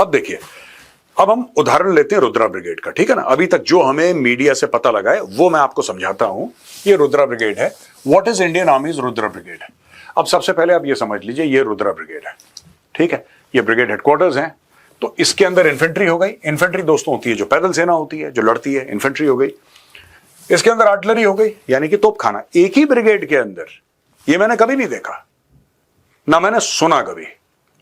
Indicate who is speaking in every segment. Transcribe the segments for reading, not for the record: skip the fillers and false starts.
Speaker 1: अब देखिए, अब हम उदाहरण लेते हैं रुद्रा ब्रिगेड का, ठीक है ना। अभी तक जो हमें मीडिया से पता लगा है वो मैं आपको समझाता हूं। ये रुद्रा ब्रिगेड है। What is Indian आर्मीज Rudra brigade है। अब सबसे पहले आप ये समझ लीजिए, ये रुद्रा ब्रिगेड है, ठीक है। ये ब्रिगेड हेडक्वार्टर्स हैं। तो इसके अंदर इन्फेंट्री हो गई। इन्फेंट्री दोस्तों होती है जो पैदल सेना होती है, जो लड़ती है, इन्फेंट्री हो गई। इसके अंदर आर्टिलरी हो गई, यानी कि तोपखाना। एक ही ब्रिगेड के अंदर, ये मैंने कभी नहीं देखा, ना मैंने सुना कभी।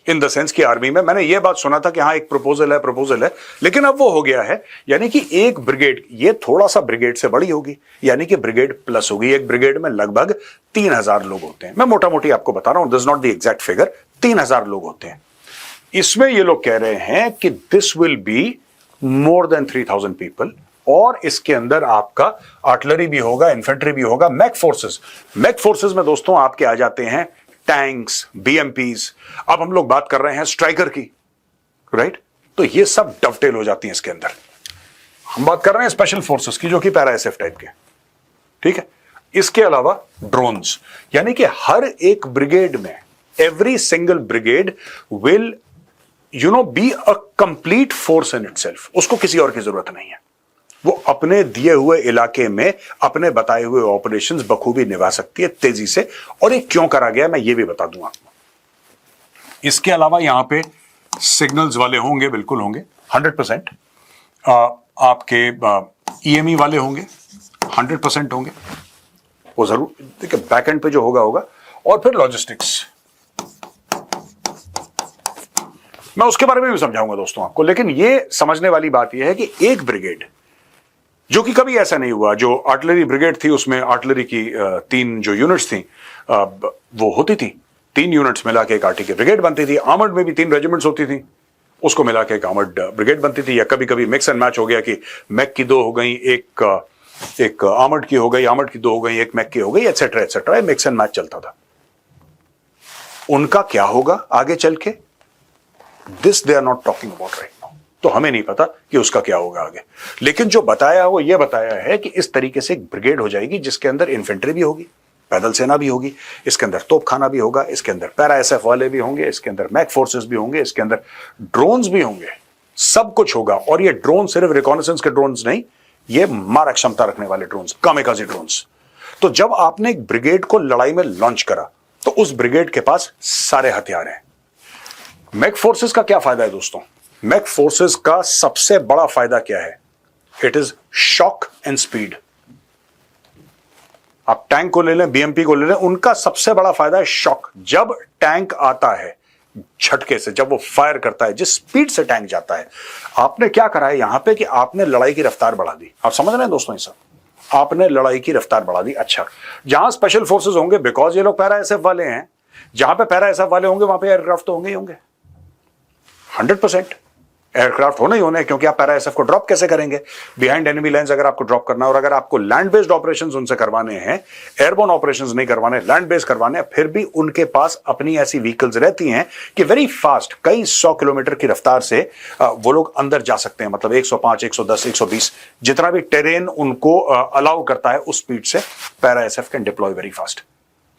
Speaker 1: इन द सेंस की आर्मी में मैंने ये बात सुना था कि हाँ एक प्रपोजल है, लेकिन अब वो हो गया है। यानी कि एक ब्रिगेड, ये थोड़ा सा ब्रिगेड से बड़ी होगी, यानी कि ब्रिगेड प्लस होगी। एक ब्रिगेड में लगभग 3000 लोग होते हैं। मैं मोटा मोटी आपको बता रहा हूं, this not the exact figure, 3000 लोग होते हैं। इसमें ये लोग कह रहे हैं कि this will be more than 3000 people, और इसके अंदर आपका आर्टिलरी भी होगा, इन्फेंट्री भी होगा, मैक फोर्सेस में दोस्तों आपके आ जाते हैं टैंक्स, बीएमपीज। अब हम लोग बात कर रहे हैं स्ट्राइकर की, राइट। तो ये सब डवटेल हो जाती हैं इसके अंदर। हम बात कर रहे हैं स्पेशल फोर्सेस की, जो कि पैरा एसएफ टाइप के, ठीक है। इसके अलावा ड्रोन्स, यानी कि हर एक ब्रिगेड में, every single brigade will be a complete force in itself. उसको किसी और की जरूरत नहीं है। वो अपने दिए हुए इलाके में अपने बताए हुए ऑपरेशंस बखूबी निभा सकती है तेजी से। और ये क्यों करा गया मैं ये भी बता दूं आपको। इसके अलावा यहां पे सिग्नल्स वाले होंगे, बिल्कुल होंगे 100%। आपके ईएमई वाले होंगे 100% होंगे, वो जरूर। देखिए बैकएंड पे जो होगा। और फिर लॉजिस्टिक्स, मैं उसके बारे में भी समझाऊंगा दोस्तों आपको। लेकिन ये समझने वाली बात यह है कि एक ब्रिगेड, जो कि कभी ऐसा नहीं हुआ, जो आर्टिलरी ब्रिगेड थी उसमें आर्टिलरी की 3 जो यूनिट्स थी वो होती थी। 3 यूनिट्स मिला के एक आर्टी की ब्रिगेड बनती थी। आर्मर्ड में भी 3 रेजिमेंट्स होती थी, उसको मिला के एक आर्मर्ड ब्रिगेड बनती थी। या कभी कभी मिक्स एंड मैच हो गया कि मैक की 2 हो गई, एक आर्मर्ड की हो गई, आर्मर्ड की 2 हो गई, एक मैक की हो गई, etcetera etcetera. Mix and match चलता था। उनका क्या होगा आगे चल के, this they are not talking about right now. तो हमें नहीं पता कि उसका क्या होगा आगे। लेकिन जो बताया वो ये बताया है कि इस तरीके से एक ब्रिगेड हो जाएगी जिसके अंदर इन्फेंट्री भी होगी, पैदल सेना भी होगी, इसके अंदर तोपखाना भी होगा, इसके अंदर पैरा एसएफ वाले भी होंगे, इसके अंदर मैक फोर्सेस भी होंगे, इसके अंदर ड्रोन्स भी होंगे, सब कुछ होगा। और ये ड्रोन सिर्फ रिकॉनेसेंस के ड्रोन्स नहीं, ये मारक क्षमता रखने वाले ड्रोन्स, कामिकाज़ी ड्रोन्स। तो जब आपने एक ब्रिगेड को लड़ाई में लॉन्च करा तो उस ब्रिगेड के पास सारे हथियार हैं। मैक फोर्सेस का क्या फायदा है दोस्तों? मैक फोर्सेस का सबसे बड़ा फायदा क्या है? It is shock and speed. आप टैंक को ले लें, बीएमपी को ले लें, उनका सबसे बड़ा फायदा है शॉक। जब टैंक आता है झटके से, जब वो फायर करता है, जिस स्पीड से टैंक जाता है, आपने क्या करा है यहां पे कि आपने लड़ाई की रफ्तार बढ़ा दी। आप समझ रहे हैं दोस्तों? ये सब आपने लड़ाई की रफ्तार बढ़ा दी। अच्छा, जहां स्पेशल फोर्सेस होंगे, बिकॉज ये लोग पैरा एसएफ वाले हैं, जहां पे पैरा एसएफ वाले होंगे वहां पे एयरक्राफ्ट तो होंगे ही होंगे। 100% एयरक्राफ्ट होना ही होना है, क्योंकि आप पैरा एसएफ को ड्रॉप कैसे करेंगे बिहाइंड एनिमी लाइंस? अगर आपको ड्रॉप करना है और अगर आपको लैंड बेस्ड ऑपरेशंस उनसे करवाने हैं, एयरबोर्न ऑपरेशंस नहीं करवाने, लैंड बेस्ड करवाने हैं, फिर भी उनके पास अपनी ऐसी व्हीकल्स रहती हैं कि वेरी फास्ट, कई 100 किलोमीटर की रफ्तार से वो लोग अंदर जा सकते हैं। मतलब 105, 110, 120, जितना भी टेरेन उनको अलाउ करता है, उस स्पीड से para SF can deploy very fast.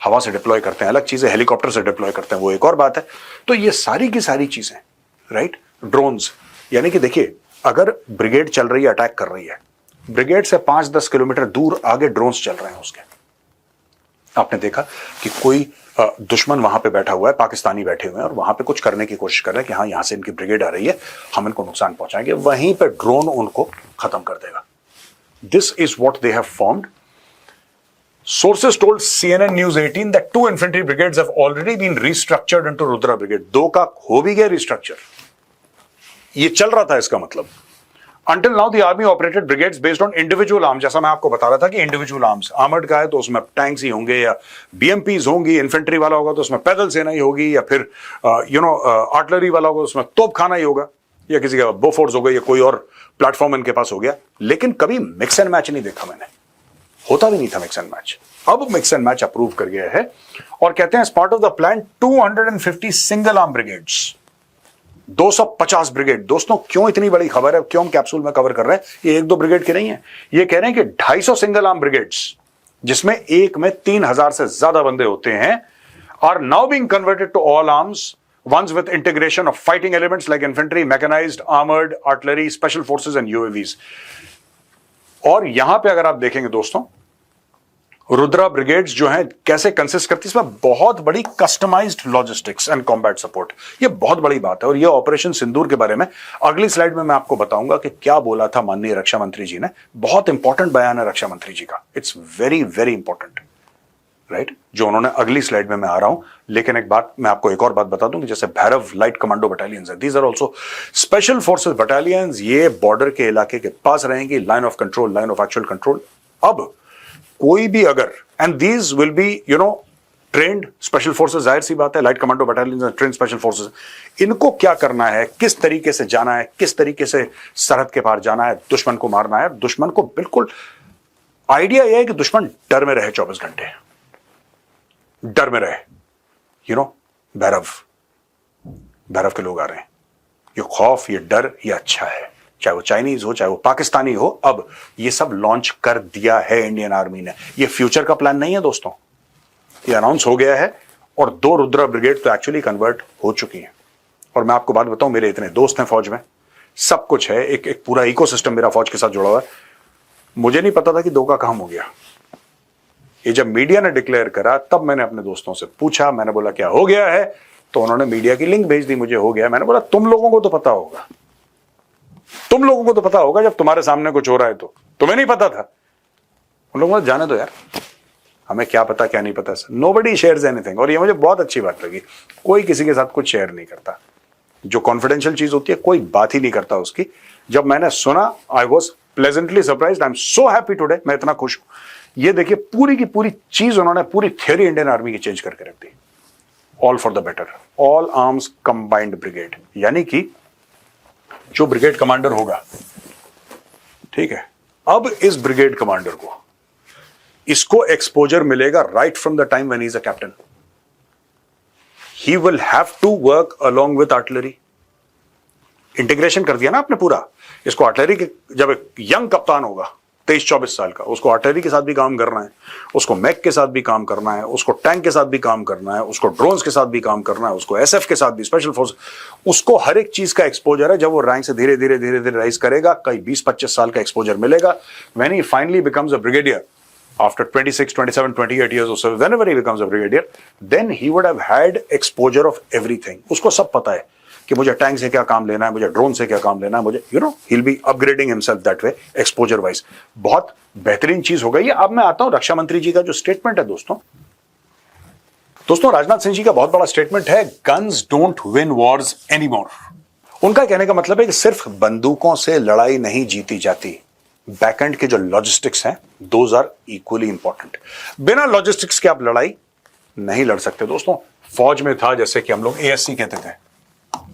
Speaker 1: हवा से डिप्लॉय करते हैं अलग चीज है, हेलीकॉप्टर से डिप्लॉय करते हैं वो एक और बात है। तो ये सारी की सारी चीजें, राइट। ड्रोन्स, यानी कि देखिए, अगर ब्रिगेड चल रही है, अटैक कर रही है, ब्रिगेड से 5-10 किलोमीटर दूर आगे ड्रोन्स चल रहे हैं उसके। आपने देखा कि कोई दुश्मन वहां पे बैठा हुआ है, पाकिस्तानी बैठे हुए हैं और वहां पे कुछ करने की कोशिश कर रहे हैं कि हाँ यहां से इनकी ब्रिगेड आ रही है, हम इनको नुकसान पहुंचाएंगे। वहीं पे ड्रोन उनको खत्म कर देगा। This is what they have formed. Sources told CNN News 18 that 2 infantry brigades have already been restructured into Rudra Brigade. 2 का हो भी गया रिस्ट्रक्चर, ये चल रहा था इसका मतलब। Until now the army operated brigades based on individual arms, जैसा मैं आपको बता रहा था कि individual arms, आर्मर्ड का है तो उसमें टैंक्स ही होंगे या बीएमपीज होंगी, इन्फेंट्री वाला होगा तो उसमें पैदल सेना ही होगी, या फिर आर्टिलरी वाला होगा उसमें तोपखाना ही होगा, या किसी का बोफोर्स हो गया, या कोई और प्लेटफॉर्म इनके पास हो गया। लेकिन कभी मिक्स एंड मैच नहीं देखा मैंने, होता भी नहीं था मिक्स एंड मैच। अब मिक्स एंड मैच अप्रूव कर गया है और कहते हैं part of the plan 250 single arm brigades, 250 brigade. दोस्तों क्यों इतनी बड़ी खबर है, क्यों हम कैप्सूल में कवर कर रहे हैं? ये 1-2 ब्रिगेड की नहीं है, ये कह रहे हैं कि 250 सिंगल आर्म ब्रिगेड्स, जिसमें एक में 3000 से ज्यादा बंदे होते हैं, are now being converted to all arms ones with integration of fighting elements like infantry, mechanized, armored, artillery, special forces and UAVs. और यहां पे अगर आप देखेंगे दोस्तों, रुद्रा ब्रिगेड्स जो हैं कैसे कंसिस्ट करती है, इसमें बहुत बड़ी customised logistics and combat support, ये बहुत बड़ी बात है। और ये ऑपरेशन सिंदूर के बारे में अगली स्लाइड में मैं आपको बताऊंगा कि क्या बोला था माननीय रक्षा मंत्री जी ने। बहुत इंपॉर्टेंट बयान है रक्षा मंत्री जी का, it's very very important, right, जो उन्होंने अगली स्लाइड में मैं आ रहा हूं। लेकिन एक बात मैं आपको एक और बात बता दूं कि जैसे भैरव लाइट कमांडो बटालियंस है, these are also special forces battalions, ये बॉर्डर के इलाके के पास रहेंगी, line of control, line of actual control. अब कोई भी अगर, and these will be trained special forces, जाहिर सी बात है, light commando battalions trained special forces, इनको क्या करना है, किस तरीके से जाना है, किस तरीके से सरहद के पार जाना है, दुश्मन को मारना है। दुश्मन को बिल्कुल आइडिया यह है कि दुश्मन डर में रहे, 24 घंटे डर में रहे। भैरव के लोग आ रहे हैं, ये खौफ, ये डर, ये अच्छा है, चाहे वो चाइनीज हो, चाहे वो पाकिस्तानी हो। अब ये सब लॉन्च कर दिया है इंडियन आर्मी ने, ये फ्यूचर का प्लान नहीं है दोस्तों, ये अनाउंस हो गया है। और 2 रुद्रा ब्रिगेड तो एक्चुअली कन्वर्ट हो चुकी हैं। और मैं आपको बात बताऊं, मेरे इतने दोस्त हैं फौज में, सब कुछ है, एक पूरा इकोसिस्टम मेरा फौज के साथ जुड़ा हुआ है। मुझे नहीं पता था कि 2 का काम हो गया। ये जब मीडिया ने डिक्लेयर करा तब मैंने अपने दोस्तों से पूछा, मैंने बोला क्या हो गया है, तो उन्होंने मीडिया की लिंक भेज दी, मुझे हो गया। मैंने बोला तुम लोगों को तो पता होगा, तुम लोगों को तो पता होगा, जब तुम्हारे सामने कुछ हो रहा है तो तुम्हें नहीं पता था। उन लोगों को जाने दो यार, हमें क्या पता क्या नहीं पता। Nobody shares anything. और ये मुझे बहुत अच्छी बात लगी, कोई किसी के साथ कुछ शेयर नहीं करता, जो कॉन्फिडेंशियल चीज होती है कोई बात ही नहीं करता उसकी। जब मैंने सुना, I was pleasantly surprised, I am so happy today, मैं इतना खुश हूं। ये देखिए पूरी की पूरी चीज उन्होंने, पूरी थ्योरी इंडियन आर्मी की चेंज करके रख दी। All for the better, all arms combined brigade, यानी कि जो ब्रिगेड कमांडर होगा, ठीक है, अब इस ब्रिगेड कमांडर को, इसको एक्सपोजर मिलेगा right from the time when he is a captain. He will have to work along with artillery. Integration कर दिया ना आपने पूरा, इसको आर्टिलरी के, जब एक यंग कप्तान होगा 23-24 साल का, उसको आर्टिलरी के साथ भी काम करना है, उसको मैक के साथ भी काम करना है, उसको टैंक के साथ भी काम करना है, उसको ड्रोन्स के साथ भी काम करना है, उसको एसएफ के साथ भी, स्पेशल फोर्स, उसको हर एक चीज का एक्सपोजर है। जब वो रैंक से धीरे धीरे राइज करेगा, कई 20-25 साल का एक्सपोजर मिलेगा। When he finally becomes a brigadier after 26, 27, 28 years of service, whenever he becomes a brigadier, then he would have had exposure of everything. उसको सब पता है कि मुझे टैंक से क्या काम लेना है, मुझे ड्रोन से क्या काम लेना है, मुझे he'll be upgrading himself that way, exposure wise. बहुत बेहतरीन चीज हो गई है। अब मैं आता हूं रक्षा मंत्री जी का जो स्टेटमेंट है दोस्तों राजनाथ सिंह जी का बहुत बड़ा स्टेटमेंट है, guns don't win Wars anymore. उनका कहने का मतलब है कि सिर्फ बंदूकों से लड़ाई नहीं जीती जाती, बैकएंड के जो लॉजिस्टिक्स हैं, दोज आर इक्वली इंपॉर्टेंट। बिना लॉजिस्टिक्स के आप लड़ाई नहीं लड़ सकते दोस्तों। फौज में था जैसे कि हम लोग एएससी कहते थे,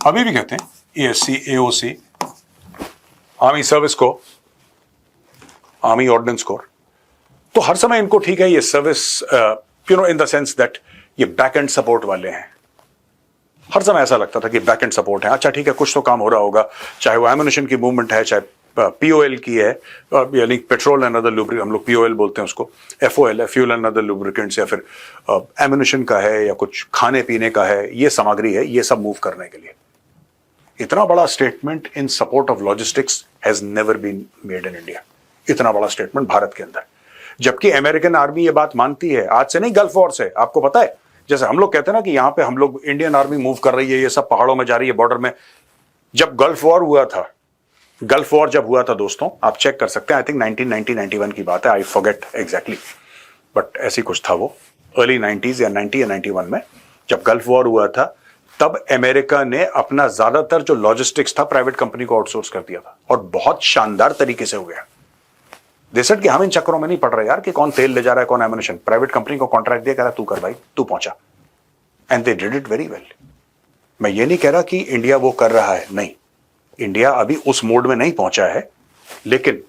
Speaker 1: अभी भी कहते हैं ASC, AOC, army service corps, army ordnance core. तो हर समय इनको ठीक है ये service, in the sense that ये बैकएंड सपोर्ट वाले हैं। हर समय ऐसा लगता था कि बैकएंड सपोर्ट है, अच्छा ठीक है कुछ तो काम हो रहा होगा, चाहे वो एम्युनिशन की मूवमेंट है, चाहे पीओएल की है, यानी पेट्रोल एंड अदर लुब्रिकेंट, हम लोग पीओएल बोलते हैं उसको, एफओएल है, फ्यूल एंड अदर लुब्रिकेंट्स, या फिर एम्युनिशन का है, या कुछ खाने पीने का है, ये सामग्री है, ये सब मूव करने के लिए। इतना बड़ा statement in support of logistics has never been made in India. इतना बड़ा स्टेटमेंट भारत के अंदर, जबकि अमेरिकन आर्मी ये बात मानती है, आज से नहीं गल्फ वॉर से। आपको पता है जैसे हम लोग कहते हैं ना कि यहां पे हम लोग, इंडियन आर्मी मूव कर रही है, ये सब पहाड़ों में जा रही है, बॉर्डर में। जब गल्फ वॉर हुआ था, गल्फ वॉर जब हुआ था दोस्तों, आप चेक कर सकते हैं, आई थिंक 1990-91 की बात है, आई फॉरगेट एग्जैक्टली, बट ऐसी कुछ था वो, अर्ली 90s या 90 या 91 में जब गल्फ वॉर हुआ था, तब अमेरिका ने अपना ज्यादातर जो लॉजिस्टिक्स था प्राइवेट कंपनी को आउटसोर्स कर दिया था, और बहुत शानदार तरीके से हो गया। दे सेड कि हम इन चक्करों में नहीं पड़ रहे यार कि कौन तेल ले जा रहा है, कौन एम्युनिशन। प्राइवेट कंपनी को कॉन्ट्रैक्ट दिया, कह रहा तू कर भाई, तू पहुंचा, and they did it very well. मैं ये नहीं कह रहा कि इंडिया वो कर रहा है, नहीं, इंडिया अभी उस मोड में नहीं पहुंचा है, लेकिन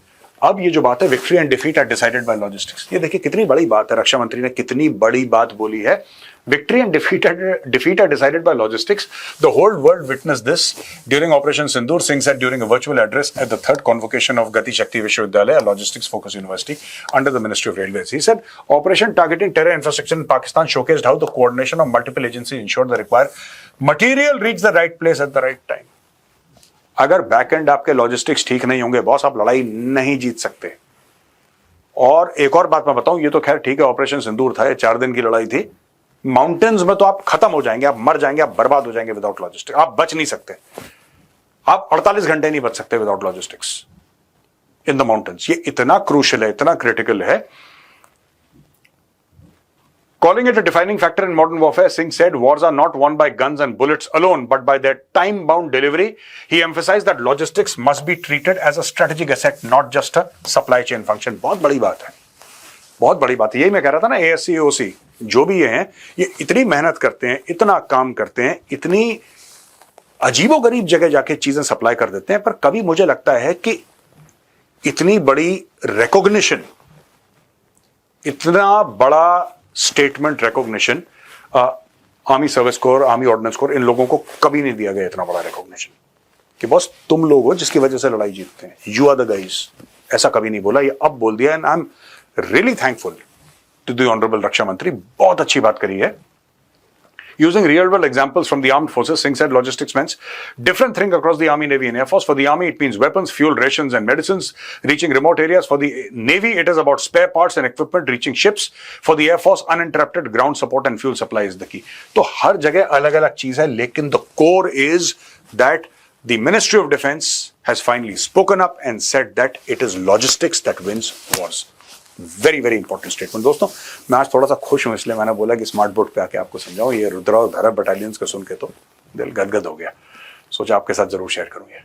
Speaker 1: अब ये जो बात है victory and defeat are decided by logistics, ये देखिए कितनी बड़ी बात है, रक्षा मंत्री ने कितनी बड़ी बात बोली है। Victory and defeat are decided by logistics. The whole world witnessed this during Operation Sindoor. Singh said during a virtual address at the third convocation of Gati Shakti Vishwavidyalaya, a logistics-focused university under the Ministry of Railways. He said, Operation targeting terror infrastructure in Pakistan showcased how the coordination of multiple agencies ensured the required material reached the right place at the right time. अगर back and आपके logistics ठीक नहीं होंगे boss, आप लड़ाई नहीं जीत सकते। और एक और बात मैं बताऊं, ये तो खैर ठीक है, ऑपरेशन सिंदूर था, ये 4 दिन की लड़ाई थी। माउंटेन्स में तो आप खत्म हो जाएंगे, आप मर जाएंगे, आप बर्बाद हो जाएंगे विदाउट लॉजिस्टिक्स, आप बच नहीं सकते। आप 48 घंटे नहीं बच सकते without logistics in the mountains. ये इतना क्रूशियल है, इतना क्रिटिकल है। Calling it a defining factor in modern warfare, Singh said, wars are not won by guns and bullets alone, but by their time-bound delivery. He emphasized that logistics must be treated as a strategic asset, not just a supply chain function. बहुत बड़ी बात है, बहुत बड़ी बात है। यही मैं कह रहा था ना, ASC, AOC जो भी ये हैं, ये इतनी मेहनत करते हैं, इतना काम करते हैं, इतनी अजीबोगरीब जगह जाके चीजें सप्लाई कर देते हैं, पर कभी मुझे लगता है कि इतनी बड़ी रिकॉग्निशन, इतना बड़ा statement recognition army service corps, army ordnance corps, इन लोगों को कभी नहीं दिया गया इतना बड़ा रिकॉग्निशन कि बॉस तुम लोग हो जिसकी वजह से लड़ाई जीतते हैं, यू आर द गाइज। ऐसा कभी नहीं बोला, ये अब बोल दिया। And I am really thankful to the honourable रक्षा मंत्री, बहुत अच्छी बात करी है। Using real-world examples from the armed forces, Singh said logistics means different thing across the Army, Navy, and Air Force. For the Army, it means weapons, fuel, rations, and medicines reaching remote areas. For the Navy, it is about spare parts and equipment reaching ships. For the Air Force, uninterrupted ground support and fuel supply is the key. तो हर जगह अलग-अलग चीज है, लेकिन the core is that the Ministry of Defense has finally spoken up and said that it is logistics that wins wars. Very very important statement. दोस्तों, मैं आज थोड़ा सा खुश हूं, इसलिए मैंने बोला कि स्मार्ट बोर्ड पे आके आपको समझाऊं। ये रुद्रा और भैरव बटालियंस को सुन के तो दिल गदगद हो गया, सोचा आपके साथ जरूर शेयर करूंगा।